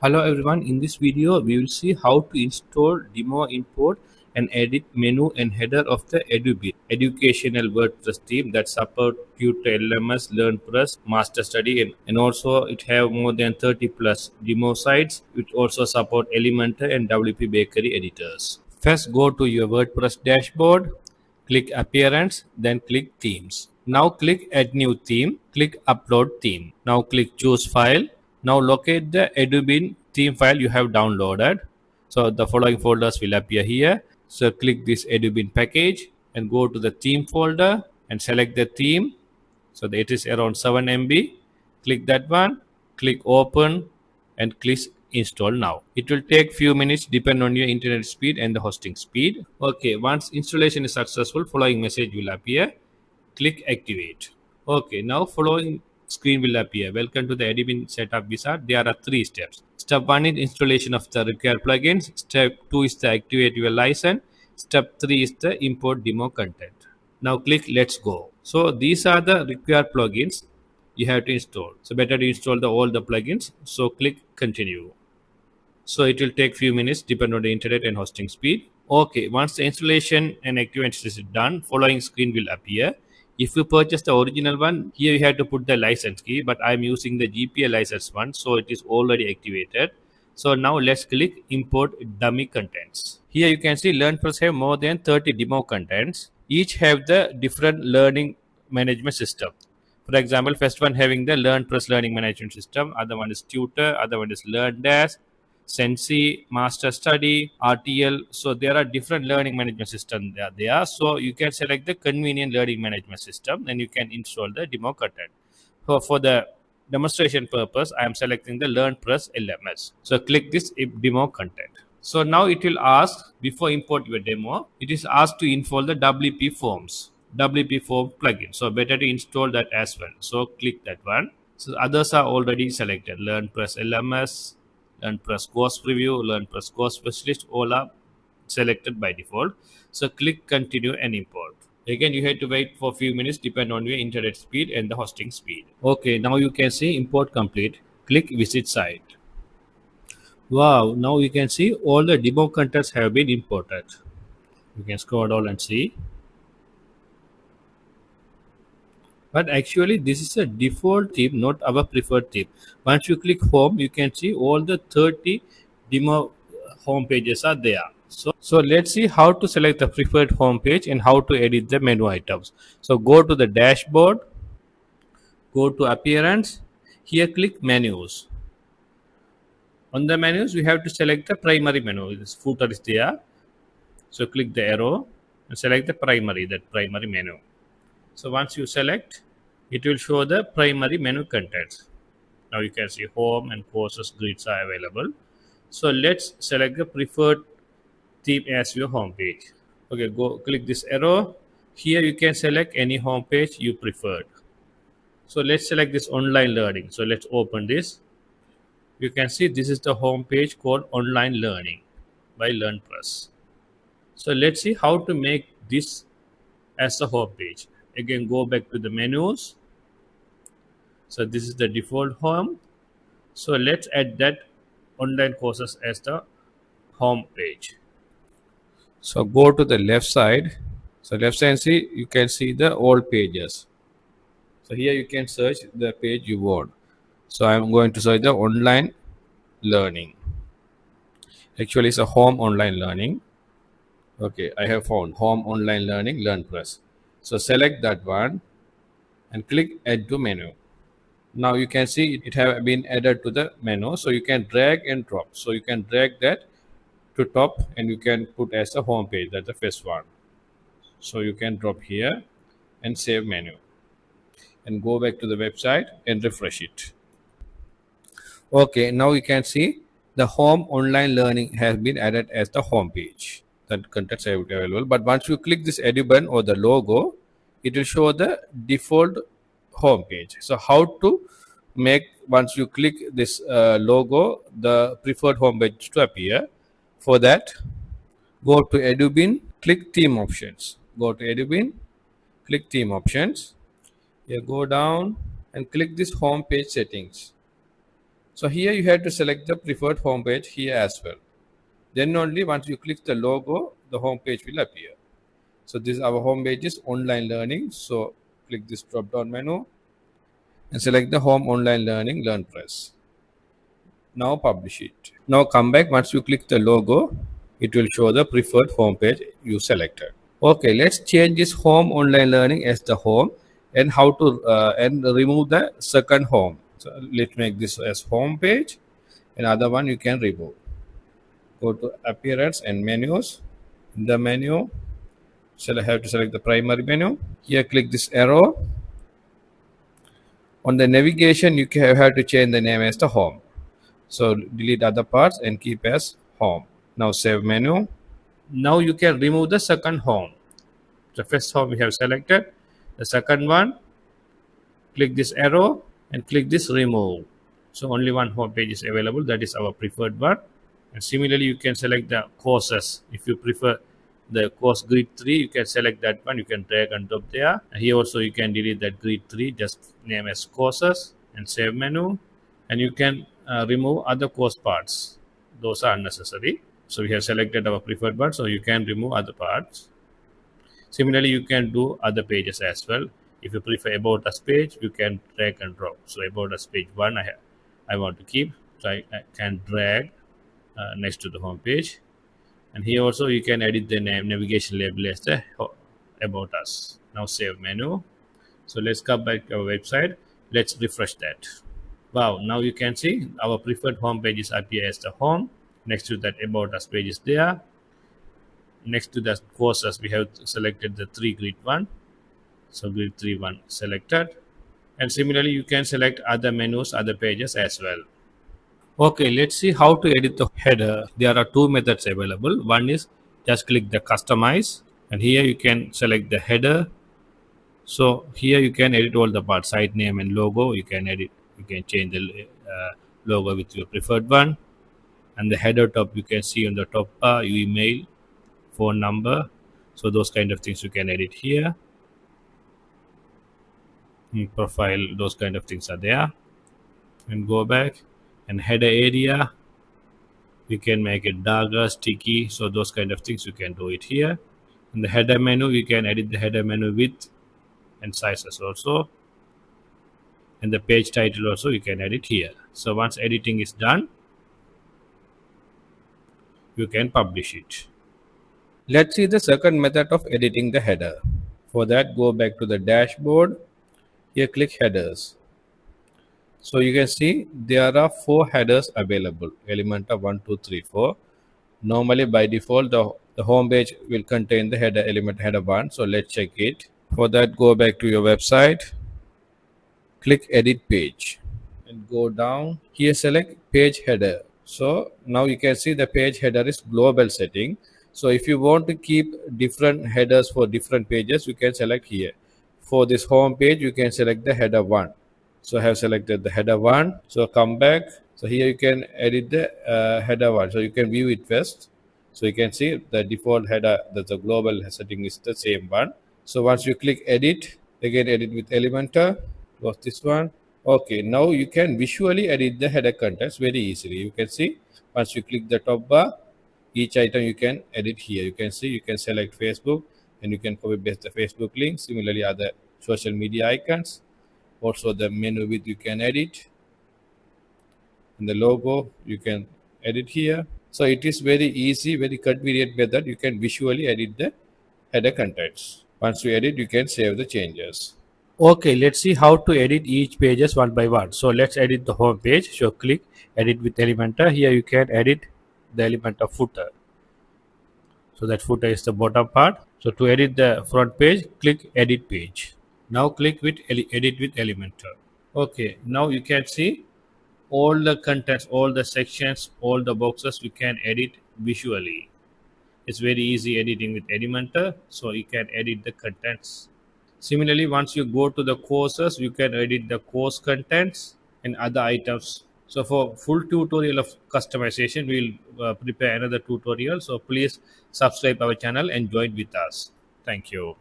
Hello everyone, in this video we will see how to install demo import and edit menu and header of the Edubin educational WordPress theme that support Tutor LMS, LearnPress, MasterStudy and also it have more than 30 plus demo sites which also support Elementor and WP Bakery editors. First go to your WordPress dashboard, click appearance, then click themes. Now click add new theme, click upload theme. Now click choose file. Now locate the Edubin theme file you have downloaded. So the following folders will appear here. So click this Edubin package and go to the theme folder and select the theme. So it is around 7 MB. Click that one, click open and click install now. It will take few minutes depend on your internet speed and the hosting speed. Okay, once installation is successful, following message will appear. Click activate. Okay, now following screen will appear. Welcome to the Edubin Setup wizard. There are 3 steps. Step 1 is installation of the required plugins. Step 2 is the activate your license. Step 3 is the import demo content. Now click let's go. So these are the required plugins you have to install. So better to install all the plugins. So click continue. So it will take few minutes depending on the internet and hosting speed. Okay, once the installation and activation is done, following screen will appear. If you purchase the original one, here you have to put the license key, but I'm using the GPL license one, so it is already activated. So now let's click import dummy contents. Here you can see LearnPress have more than 30 demo contents. Each have the different learning management system. For example, first one having the LearnPress learning management system, other one is Tutor, other one is LearnDash, Sensei, MasterStudy, RTL. So there are different learning management systems there. So you can select the convenient learning management system and you can install the demo content. So for the demonstration purpose, I am selecting the LearnPress LMS. So click this demo content. So now it will ask before import your demo, it is asked to install the WP forms, WP form plugin. So better to install that as well. So click that one. So others are already selected. LearnPress LMS, LearnPress course preview, LearnPress course specialist, all are selected by default. So click continue and import. Again, you have to wait for a few minutes depending on your internet speed and the hosting speed. Okay, now you can see import complete. Click visit site. Wow, now you can see all the demo contents have been imported. You can scroll down and see. But actually this is a default theme, not our preferred theme. Once you click home, you can see all the 30 demo home pages are there. So let's see how to select the preferred home page and how to edit the menu items. So go to the dashboard, go to appearance, here click menus. On the menus, we have to select the primary menu. This footer is there. So click the arrow and select the primary, that primary menu. So once you select, it will show the primary menu contents. Now you can see home and courses grids are available. So let's select the preferred theme as your home page. Okay, go click this arrow. Here you can select any home page you preferred. So let's select this online learning. So let's open this. You can see this is the home page called online learning by LearnPress. So let's see how to make this as a home page. Again, go back to the menus. So this is the default home. So let's add that online courses as the home page. So go to the left side. So left side, see, you can see the all pages. So here you can search the page you want. So I'm going to search the online learning. Actually, it's a home online learning. Okay, I have found home online learning LearnPress. So select that one and click add to menu. Now you can see it have been added to the menu. So you can drag and drop. So you can drag that to top and you can put as a home page. That's the first one. So you can drop here and save menu and go back to the website and refresh it. Okay, now you can see the home online learning has been added as the home page. That contents are available. But once you click this Edubin or the logo, it will show the default home page. So how to make, once you click this logo, the preferred home page to appear? For that, go to Edubin, click theme options. Go to Edubin, click theme options. Here go down and click this home page settings. So here you have to select the preferred home page here as well. Then only once you click the logo, the home page will appear. So this our home page is online learning. So click this drop down menu and select the home online learning LearnPress. Now publish it. Now come back. Once you click the logo, it will show the preferred home page you selected. Okay, let's change this home online learning as the home and how to and remove the second home. So let's make this as home page. Another one you can remove. Go to appearance and menus. In the menu, so I have to select the primary menu. Here click this arrow. On the navigation, you have to change the name as the home. So delete other parts and keep as home. Now save menu. Now you can remove the second home. The first home we have selected. The second one, click this arrow and click this remove. So only one home page is available. That is our preferred one. And similarly, you can select the courses. If you prefer the course grid 3, you can select that one. You can drag and drop there. And here also you can delete that grid 3. Just name as courses and save menu. And you can remove other course parts. Those are unnecessary. So we have selected our preferred one. So you can remove other parts. Similarly, you can do other pages as well. If you prefer about us page, you can drag and drop. So about us page 1, I want to keep. So I can drag next to the home page. And here also you can edit the navigation label as the about us. Now save menu. So let's come back to our website. Let's refresh that. Wow, now you can see our preferred home pages appear as the home. Next to that about us page is there. Next to the courses, we have selected the 3 grid 1. So grid 3 1 selected. And similarly, you can select other menus, other pages as well. Okay, let's see how to edit the header. There are two methods available. One is just click the customize, and here you can select the header. So here you can edit all the parts, site name and logo. You can edit, you can change the logo with your preferred one. And the header top, you can see on the top bar, your email, phone number. So those kind of things you can edit here. Profile, those kind of things are there. And go back, and header area, you can make it darker, sticky. So those kind of things you can do it here. In the header menu, you can edit the header menu width and sizes also. And the page title also you can edit here. So once editing is done, you can publish it. Let's see the second method of editing the header. For that, go back to the dashboard. Here click headers. So you can see there are 4 headers available. Elementor 1, 2, 3, 4. Normally by default the home page will contain the header element header 1. So let's check it. For that, go back to your website. Click edit page and go down. Here select page header. So now you can see the page header is global setting. So if you want to keep different headers for different pages, you can select here. For this home page, you can select the header 1. So I have selected the header 1. So come back. So here you can edit the header 1. So you can view it first. So you can see the default header, that the global setting is the same one. So once you click edit, again edit with Elementor. Close this one. Okay, now you can visually edit the header contents very easily. You can see once you click the top bar, each item you can edit here. You can see you can select Facebook and you can copy paste the Facebook link. Similarly, other social media icons. Also the menu width you can edit. And the logo you can edit here. So it is very easy, very convenient method. You can visually edit the header contents. Once you edit, you can save the changes. Okay, let's see how to edit each pages one by one. So let's edit the home page. So click edit with Elementor. Here you can edit the Elementor footer. So that footer is the bottom part. So to edit the front page, click edit page. Now click with edit with Elementor. Okay, now you can see all the contents, all the sections, all the boxes you can edit visually. It's very easy editing with Elementor. So you can edit the contents. Similarly, once you go to the courses, you can edit the course contents and other items. So for full tutorial of customization, we'll prepare another tutorial. So please subscribe our channel and join with us. Thank you.